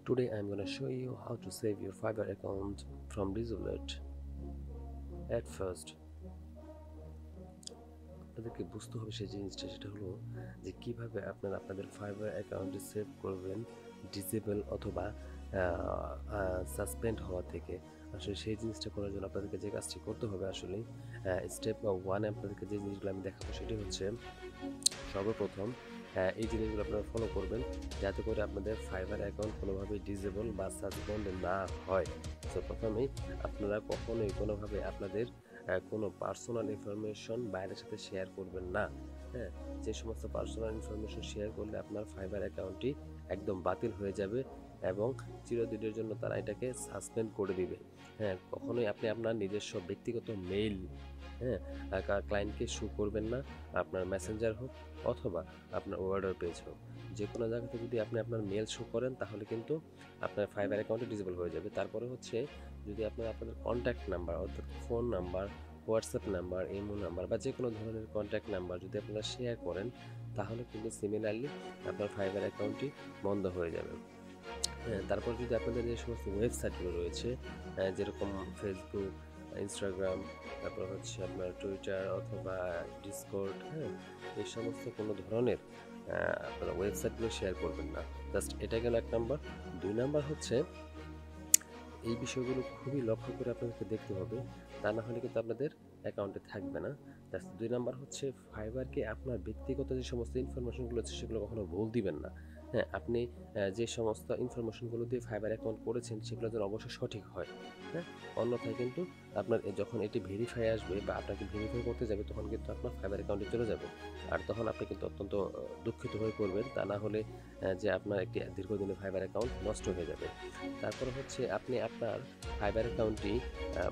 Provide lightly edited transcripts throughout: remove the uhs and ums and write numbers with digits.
Today I'm gonna show you how to save your Fiverr account from disabled. At first আপনাদেরকে বুঝতে হবে সেই জিনিসটা, সেটা হলো যে কিভাবে আপনারা আপনাদের Fiverr অ্যাকাউন্টে সেভ করবেন ডিসেবল অথবা সাসপেন্ড হওয়া থেকে। আসলে সেই জিনিসটা করার জন্য আপনাদেরকে যে কাজটি করতে হবে, আসলে স্টেপ 1 আপনাদেরকে যে জিনিসগুলো আমি দেখাবো সেটি হচ্ছে সর্বপ্রথম এই জিনিসগুলো আপনারা ফলো করবেন যাতে করে আপনাদের Fiverr অ্যাকাউন্ট কোনোভাবেই ডিসেবল বা সাসপেন্ড না হয়। তো প্রথমেই আপনারা কখনোই কোনোভাবে আপনাদের কোনো পার্সোনাল ইনফরমেশন বাইরের সাথে শেয়ার করবেন না। হ্যাঁ, যে সমস্ত পার্সোনাল ইনফরমেশন শেয়ার করলে আপনার Fiverr অ্যাকাউন্টটি একদম বাতিল হয়ে যাবে এবং চিরদিনের জন্য তারা এটাকে সাসপেন্ড করে দিবে। হ্যাঁ, কখনোই আপনি আপনার নিজস্ব ব্যক্তিগত মেইল ক্লায়েন্টকে শো করবেন না, আপনার মেসেঞ্জার হোক অথবা আপনার অর্ডার পেজ হোক। যে কোনো জায়গাতে যদি আপনি আপনার মেল শো করেন তাহলে কিন্তু আপনার Fiverr অ্যাকাউন্টে ডিসেবল হয়ে যাবে। তারপরে হচ্ছে যদি আপনাদের কন্ট্যাক্ট নাম্বার অর্থাৎ phone number, WhatsApp number, imo number বা যে কোনো ধরনের কন্ট্যাক্ট নাম্বার যদি আপনারা শেয়ার করেন তাহলে কিন্তু সিমিলারলি আপনার Fiverr অ্যাকাউন্টটি বন্ধ হয়ে যাবে। হ্যাঁ, তারপর যদি আপনাদের যে সমস্ত ওয়েবসাইটগুলো রয়েছে যেরকম ফেসবুক, ইনস্টাগ্রাম, তারপর হচ্ছে আপনার টুইটার অথবা ডিসকর্ড, হ্যাঁ, এই সমস্ত কোনো ধরনের আপনারা ওয়েবসাইটগুলো শেয়ার করবেন না। জাস্ট এটা গেল 1 নাম্বার। 2 নাম্বার হচ্ছে এই বিষয়গুলো খুবই লক্ষ্য করে আপনাদেরকে দেখতে হবে, তা না হলে কিন্তু আপনাদের অ্যাকাউন্টে থাকবে না। জাস্ট 2 নাম্বার হচ্ছে ফাইবারকে আপনার ব্যক্তিগত যে সমস্ত ইনফরমেশনগুলো আছে সেগুলো কখনো ভুল দিবেন না। হ্যাঁ, আপনি যে সমস্ত ইনফরমেশনগুলো দিয়ে Fiverr অ্যাকাউন্ট করেছেন সেগুলো যেন অবশ্যই সঠিক হয়। হ্যাঁ, অন্যথায় কিন্তু আপনার যখন এটি ভেরিফাই আসবে বা আপনাকে ভেরিফাই করতে যাবে তখন কিন্তু আপনার Fiverr অ্যাকাউন্টে চলে যাবে। আর তখন আপনি কিন্তু অত্যন্ত দুঃখিত হয়ে পড়বেন। তা না হলে যে আপনার একটি দীর্ঘদিনের Fiverr অ্যাকাউন্ট নষ্ট হয়ে যাবে। তারপরে হচ্ছে আপনি আপনার Fiverr অ্যাকাউন্টটি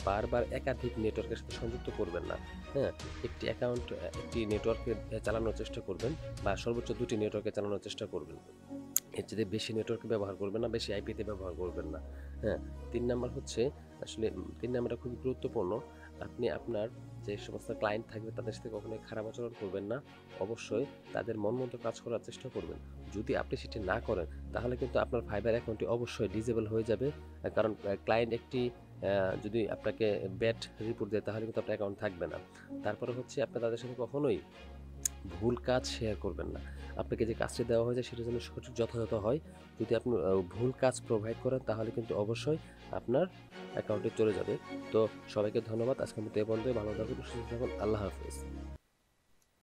বারবার একাধিক নেটওয়ার্কের সাথে সংযুক্ত করবেন না। হ্যাঁ, একটি অ্যাকাউন্ট একটি নেটওয়ার্কে চালানোর চেষ্টা করবেন বা সর্বোচ্চ 2টি নেটওয়ার্কে চালানোর চেষ্টা করবেন। এর চেয়ে বেশি নেটওয়ার্ক ব্যবহার করবেন না, বেশি আইপিতে ব্যবহার করবেন না। হ্যাঁ, 3 নাম্বার হচ্ছে আসলে 3 নাম্বারটা খুবই গুরুত্বপূর্ণ। আপনি আপনার যে সমস্ত ক্লায়েন্ট থাকবে তাদের সাথে কখনোই খারাপ আচরণ করবেন না। অবশ্যই তাদের মন মতো কাজ করার চেষ্টা করবেন। যদি আপনি সেটি না করেন তাহলে কিন্তু আপনার Fiverr অ্যাকাউন্টটি অবশ্যই ডিসেবল হয়ে যাবে। কারণ ক্লায়েন্ট একটি যদি আপনাকে ব্যাড রিপোর্ট দেয় তাহলে কিন্তু আপনার অ্যাকাউন্ট থাকবে না। তারপরে হচ্ছে আপনি তাদের সাথে কখনোই ভুল কাজ শেয়ার করবেন না। আপনাকে যে কাজটি দেওয়া হয়েছে সেটা যেন সঠিক যথাযথ হয়। যদি আপনি ভুল কাজ প্রোভাইড করেন তাহলে কিন্তু অবশ্যই আপনার অ্যাকাউন্টে চলে যাবে। তো সবাইকে ধন্যবাদ। আজকের মতো এ পর্যন্তই। ভালো থাকুন, সুস্থ থাকুন। আল্লাহ হাফেজ।